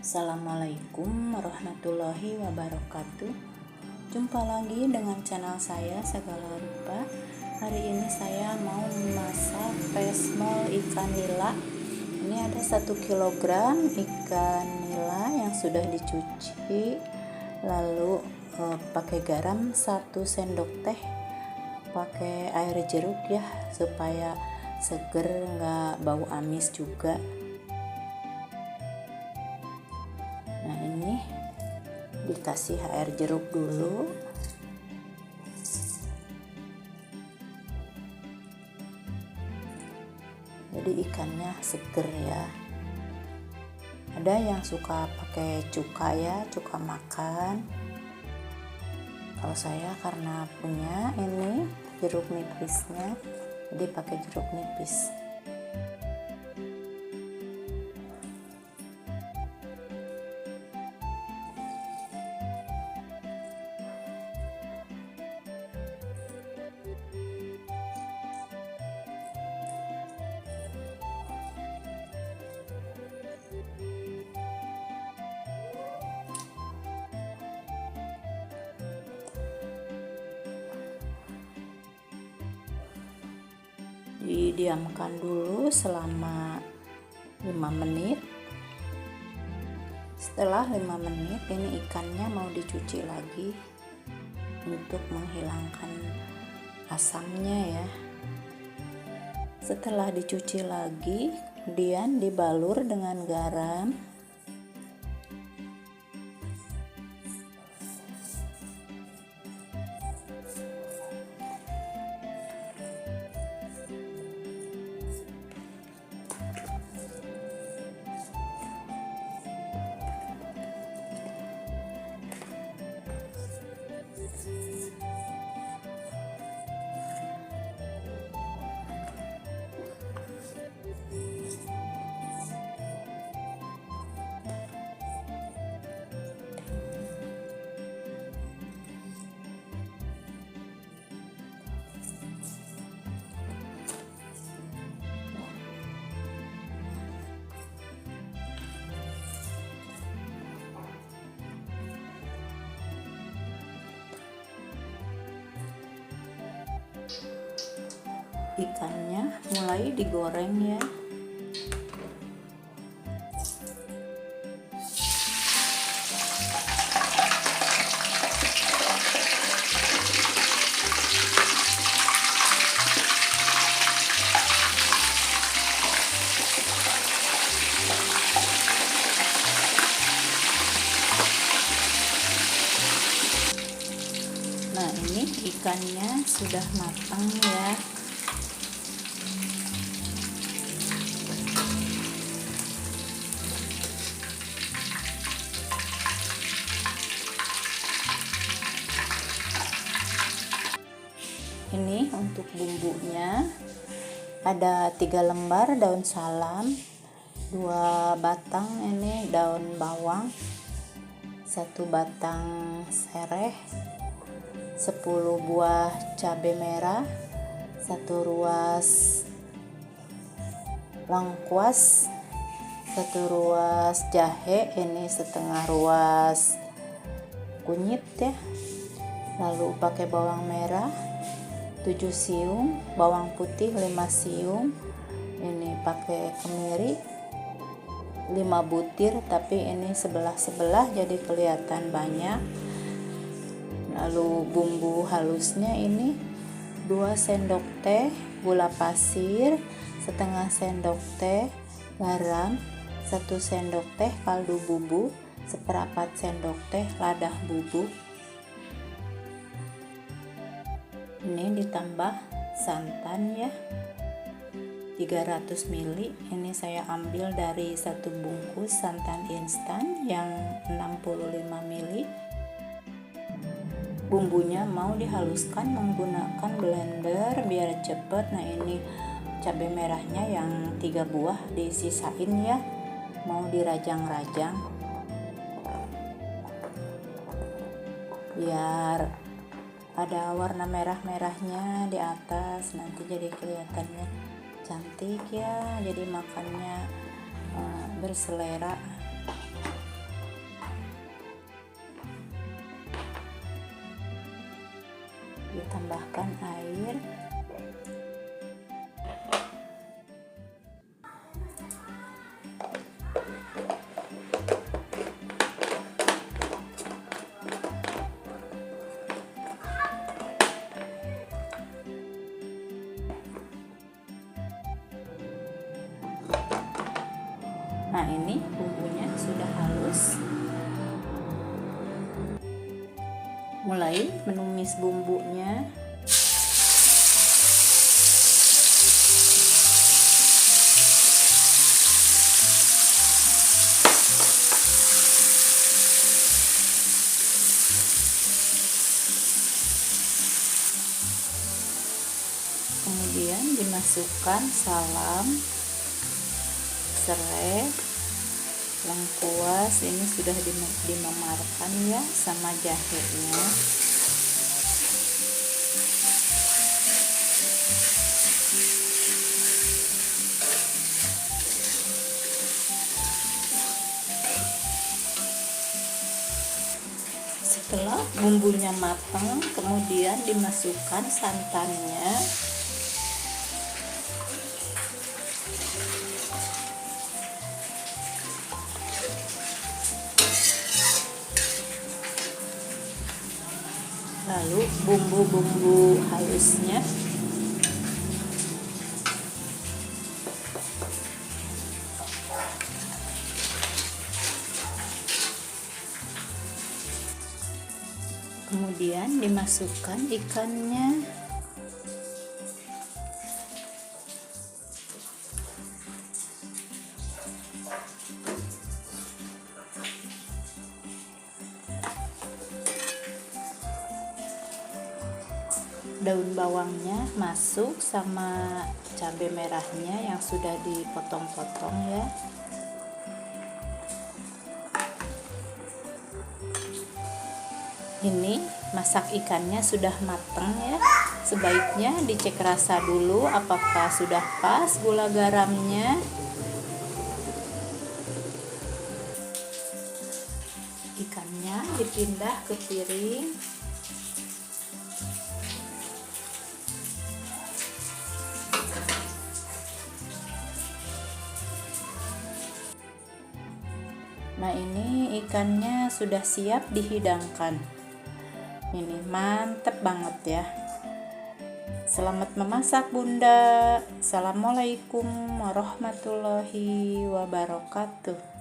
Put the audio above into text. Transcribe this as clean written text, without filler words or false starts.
Assalamualaikum warahmatullahi wabarakatuh. Jumpa lagi dengan channel saya Segala Rupa. Hari ini saya mau memasak pesmol ikan nila. Ini ada 1 kilogram ikan nila yang sudah dicuci, lalu pakai garam 1 sendok teh, pakai air jeruk ya supaya seger, nggak bau amis juga. Nah, ini dikasih air jeruk dulu. Jadi ikannya seger ya. Ada yang suka pakai cuka ya, cuka makan. Kalau saya karena punya ini jeruk nipisnya, jadi pakai jeruk nipis. Didiamkan dulu selama 5 menit. Setelah 5 menit ini ikannya mau dicuci lagi untuk menghilangkan asamnya ya. Setelah dicuci lagi, kemudian dibalur dengan garam. Ikannya mulai digoreng ya. Nah, ini ikannya sudah matang ya. Ini untuk bumbunya ada 3 lembar daun salam, 2 batang ini daun bawang, 1 batang sereh, 10 buah cabai merah, 1 ruas lengkuas, 1 ruas jahe, ini setengah ruas kunyit ya. Lalu pakai bawang merah 7 siung, bawang putih 5 siung, ini pakai kemiri 5 butir, tapi ini sebelah-sebelah jadi kelihatan banyak. Lalu bumbu halusnya ini 2 sendok teh gula pasir, setengah sendok teh garam, 1 sendok teh kaldu bubuk, seperempat sendok teh lada bubuk. Ini ditambah santan ya 300 ml. Ini saya ambil dari 1 bungkus santan instan yang 65 ml. Bumbunya mau dihaluskan menggunakan blender biar cepet. Nah, ini cabai merahnya yang 3 buah disisain ya, mau dirajang-rajang biar ada warna merah-merahnya di atas, nanti jadi kelihatannya cantik ya, jadi makannya berselera. tambahkan air. Nah, ini bumbunya sudah halus. Mulai menumis bumbunya. Kemudian dimasukkan salam, serai, lengkuas. Ini sudah dimemarkan ya sama jahenya. Setelah bumbunya matang, kemudian dimasukkan santannya. Lalu bumbu-bumbu halusnya. Kemudian dimasukkan ikannya. Daun bawangnya masuk sama cabai merahnya yang sudah dipotong-potong ya. Ini masak ikannya sudah matang ya. Sebaiknya dicek rasa dulu apakah sudah pas gula garamnya. Ikannya dipindah ke piring. Nah, ini ikannya sudah siap dihidangkan. Ini mantep banget ya. Selamat memasak Bunda. Assalamualaikum warahmatullahi wabarakatuh.